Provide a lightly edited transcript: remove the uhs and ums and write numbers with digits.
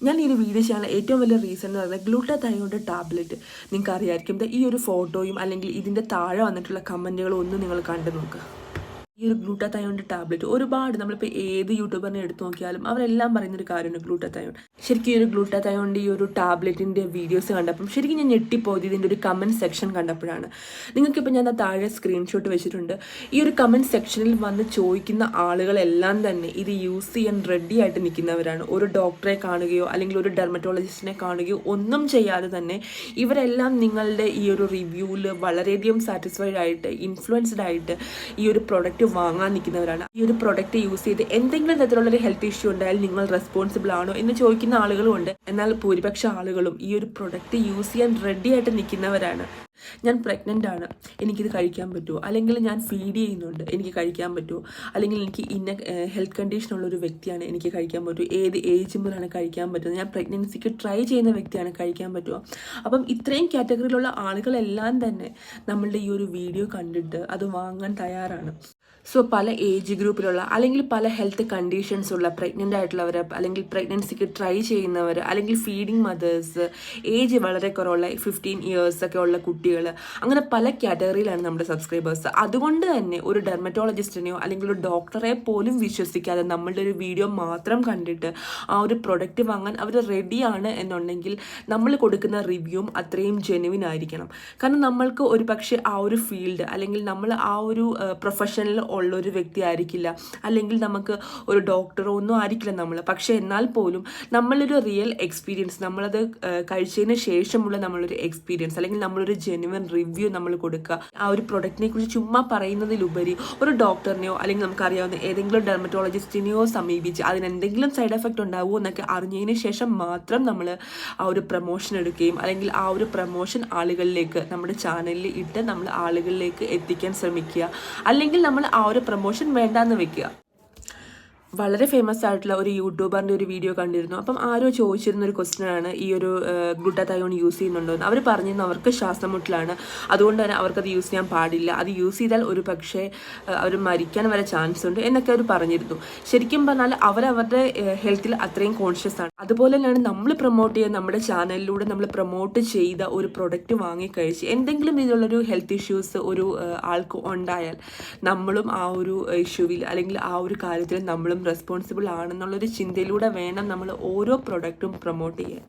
ഞാൻ ഈ ഒരു വീഡിയോ ചെയ്യാനുള്ള ഏറ്റവും വലിയ റീസൺ എന്ന് പറയുന്നത് ഗ്ലൂട്ടാതയോണിൻ്റെ ടാബ്ലറ്റ്. നിങ്ങൾക്ക് അറിയാമായിരിക്കും, ഈ ഒരു ഫോട്ടോയും അല്ലെങ്കിൽ ഇതിൻ്റെ താഴെ വന്നിട്ടുള്ള കമൻറ്റുകളും ഒന്ന് നിങ്ങൾ കണ്ടു നോക്കുക. ഈ ഒരു ഗ്ലൂട്ടാതയോണിൻ്റെ ടാബ്ലറ്റ് ഒരുപാട് നമ്മളിപ്പോൾ ഏത് യൂട്യൂബറിനെ എടുത്തു നോക്കിയാലും അവരെല്ലാം പറയുന്നൊരു കാര്യമാണ് ഗ്ലൂട്ടാതയോൺ. ശരിക്കും ഈ ഒരു ഗ്ലൂട്ടാതയോണിൻ്റെ ഈ ഒരു ടാബ്ലറ്റിൻ്റെ വീഡിയോസ് കണ്ടപ്പം ശരിക്കും ഞാൻ ഞെട്ടിപ്പോയത് ഇതിൻ്റെ ഒരു കമൻറ്റ് സെക്ഷൻ കണ്ടപ്പോഴാണ്. നിങ്ങൾക്കിപ്പോൾ ഞാൻ താഴെ സ്ക്രീൻഷോട്ട് വെച്ചിട്ടുണ്ട്. ഈ ഒരു കമൻറ്റ് സെക്ഷനിൽ വന്ന് ചോദിക്കുന്ന ആളുകളെല്ലാം തന്നെ ഇത് യൂസ് ചെയ്യാൻ റെഡി ആയിട്ട് നിൽക്കുന്നവരാണ്. ഒരു ഡോക്ടറെ കാണുകയോ അല്ലെങ്കിൽ ഒരു ഡെർമറ്റോളജിസ്റ്റിനെ കാണുകയോ ഒന്നും ചെയ്യാതെ തന്നെ ഇവരെല്ലാം നിങ്ങളുടെ ഈ ഒരു റിവ്യൂവിൽ വളരെയധികം സാറ്റിസ്ഫൈഡ് ആയിട്ട് ഇൻഫ്ലുവൻസ്ഡ് ആയിട്ട് ഈ ഒരു പ്രൊഡക്റ്റ് വാങ്ങാൻ നിൽക്കുന്നവരാണ്. ഈ ഒരു പ്രൊഡക്റ്റ് യൂസ് ചെയ്ത് എന്തെങ്കിലും തരത്തിലുള്ളൊരു ഹെൽത്ത് ഇഷ്യൂ ഉണ്ടായാൽ നിങ്ങൾ റെസ്പോൺസിബിൾ ആണോ എന്ന് ചോദിക്കുന്ന ആളുകളും ഉണ്ട്. എന്നാൽ ഭൂരിപക്ഷ ആളുകളും ഈ ഒരു പ്രൊഡക്റ്റ് യൂസ് ചെയ്യാൻ റെഡി ആയിട്ട് നിൽക്കുന്നവരാണ്. ഞാൻ പ്രഗ്നൻ്റ് ആണ്, എനിക്കിത് കഴിക്കാൻ പറ്റുമോ, അല്ലെങ്കിൽ ഞാൻ ഫീഡ് ചെയ്യുന്നുണ്ട്, എനിക്ക് കഴിക്കാൻ പറ്റുമോ, അല്ലെങ്കിൽ എനിക്ക് ഇന്ന ഹെൽത്ത് കണ്ടീഷനുള്ളൊരു വ്യക്തിയാണ്, എനിക്ക് കഴിക്കാൻ പറ്റുമോ, ഏത് ഏജ് മുതലാണ് കഴിക്കാൻ പറ്റുന്നത്, ഞാൻ പ്രഗ്നൻസിക്ക് ട്രൈ ചെയ്യുന്ന വ്യക്തിയാണ്, കഴിക്കാൻ പറ്റുമോ. അപ്പം ഇത്രയും കാറ്റഗറിയിലുള്ള ആളുകളെല്ലാം തന്നെ നമ്മളുടെ ഈ ഒരു വീഡിയോ കണ്ടിട്ട് അത് വാങ്ങാൻ തയ്യാറാണ്. സോ പല ഏജ് ഗ്രൂപ്പിലുള്ള അല്ലെങ്കിൽ പല ഹെൽത്ത് കണ്ടീഷൻസ് ഉള്ള പ്രഗ്നൻ്റ് ആയിട്ടുള്ളവർ, അല്ലെങ്കിൽ പ്രഗ്നൻസിക്ക് ട്രൈ ചെയ്യുന്നവർ, അല്ലെങ്കിൽ ഫീഡിങ് മദേഴ്സ്, ഏജ് വളരെ കുറവുള്ള 15 ഇയേഴ്സ് ഒക്കെ ഉള്ള കുട്ടികൾ, അങ്ങനെ പല കാറ്റഗറിയിലാണ് നമ്മുടെ സബ്സ്ക്രൈബേഴ്സ്. അതുകൊണ്ട് തന്നെ ഒരു ഡെർമറ്റോളജിസ്റ്റിനെയോ അല്ലെങ്കിൽ ഒരു ഡോക്ടറെ പോലും വിശ്വസിക്കാതെ നമ്മളുടെ ഒരു വീഡിയോ മാത്രം കണ്ടിട്ട് ആ ഒരു പ്രൊഡക്റ്റ് വാങ്ങാൻ അവർ റെഡിയാണ് എന്നുണ്ടെങ്കിൽ നമ്മൾ കൊടുക്കുന്ന റിവ്യൂവും അത്രയും ജെനുവിൻ ആയിരിക്കണം. കാരണം നമ്മൾക്ക് ഒരു പക്ഷേ ആ ഒരു ഫീൽഡ് അല്ലെങ്കിൽ നമ്മൾ ആ ഒരു പ്രൊഫഷനിൽ ഉള്ളൊരു വ്യക്തി ആയിരിക്കില്ല, അല്ലെങ്കിൽ നമുക്ക് ഒരു ഡോക്ടറോ ഒന്നും ആയിരിക്കില്ല നമ്മൾ. പക്ഷേ എന്നാൽ പോലും നമ്മളൊരു റിയൽ എക്സ്പീരിയൻസ്, നമ്മളത് കഴിച്ചതിന് ശേഷമുള്ള നമ്മളൊരു എക്സ്പീരിയൻസ് അല്ലെങ്കിൽ നമ്മളൊരു ജെനുവൻ റിവ്യൂ നമ്മൾ കൊടുക്കുക. ആ ഒരു പ്രൊഡക്റ്റിനെ കുറിച്ച് ചുമ്മാ പറയുന്നതിലുപരി ഒരു ഡോക്ടറിനെയോ അല്ലെങ്കിൽ നമുക്കറിയാവുന്ന ഏതെങ്കിലും ഡെർമറ്റോളജിസ്റ്റിനെയോ സമീപിച്ച് അതിനെന്തെങ്കിലും സൈഡ് എഫക്റ്റ് ഉണ്ടാവുമോ എന്നൊക്കെ അറിഞ്ഞതിന് ശേഷം മാത്രം നമ്മൾ ആ ഒരു പ്രൊമോഷൻ എടുക്കുകയും അല്ലെങ്കിൽ ആ ഒരു പ്രൊമോഷൻ ആളുകളിലേക്ക് നമ്മുടെ ചാനലിൽ ഇട്ട് നമ്മൾ ആളുകളിലേക്ക് എത്തിക്കാൻ ശ്രമിക്കുക. അല്ലെങ്കിൽ നമ്മൾ ആ ഒരു പ്രൊമോഷൻ വേണ്ടാന്ന് വെക്കുക. വളരെ ഫേമസ് ആയിട്ടുള്ള ഒരു യൂട്യൂബറിൻ്റെ ഒരു വീഡിയോ കണ്ടിരുന്നു. അപ്പം ആരോ ചോദിച്ചിരുന്ന ഒരു ക്വസ്റ്റ്യനാണ് ഈ ഒരു ഗ്ലൂട്ടാതയോൺ യൂസ് ചെയ്യുന്നുണ്ടോ എന്ന്. അവർ പറഞ്ഞിരുന്നു അവർക്ക് ശ്വാസമുട്ടലാണ്, അതുകൊണ്ട് തന്നെ അവർക്കത് യൂസ് ചെയ്യാൻ പാടില്ല, അത് യൂസ് ചെയ്താൽ ഒരു പക്ഷേ അവർ മരിക്കാൻ വരെ ചാൻസ് ഉണ്ട് എന്നൊക്കെ അവർ പറഞ്ഞിരുന്നു. ശരിക്കും പറഞ്ഞാൽ അവരവരുടെ ഹെൽത്തിൽ അത്രയും കോൺഷ്യസ് ആണ്. അതുപോലെ തന്നെയാണ് നമ്മൾ പ്രൊമോട്ട് ചെയ്യുക. നമ്മുടെ ചാനലിലൂടെ നമ്മൾ പ്രൊമോട്ട് ചെയ്ത ഒരു പ്രൊഡക്റ്റ് വാങ്ങിക്കഴിച്ച് എന്തെങ്കിലും ഇതിലുള്ളൊരു ഹെൽത്ത് ഇഷ്യൂസ് ഒരു ആൾക്ക് ഉണ്ടായാൽ നമ്മളും ആ ഒരു ഇഷ്യൂവിൽ അല്ലെങ്കിൽ ആ ഒരു കാര്യത്തിൽ നമ്മളും റെസ്പോൺസിബിൾ ആണെന്നുള്ളൊരു ചിന്തയിലൂടെ വേണം നമ്മൾ ഓരോ പ്രൊഡക്റ്റും പ്രൊമോട്ട് ചെയ്യാൻ.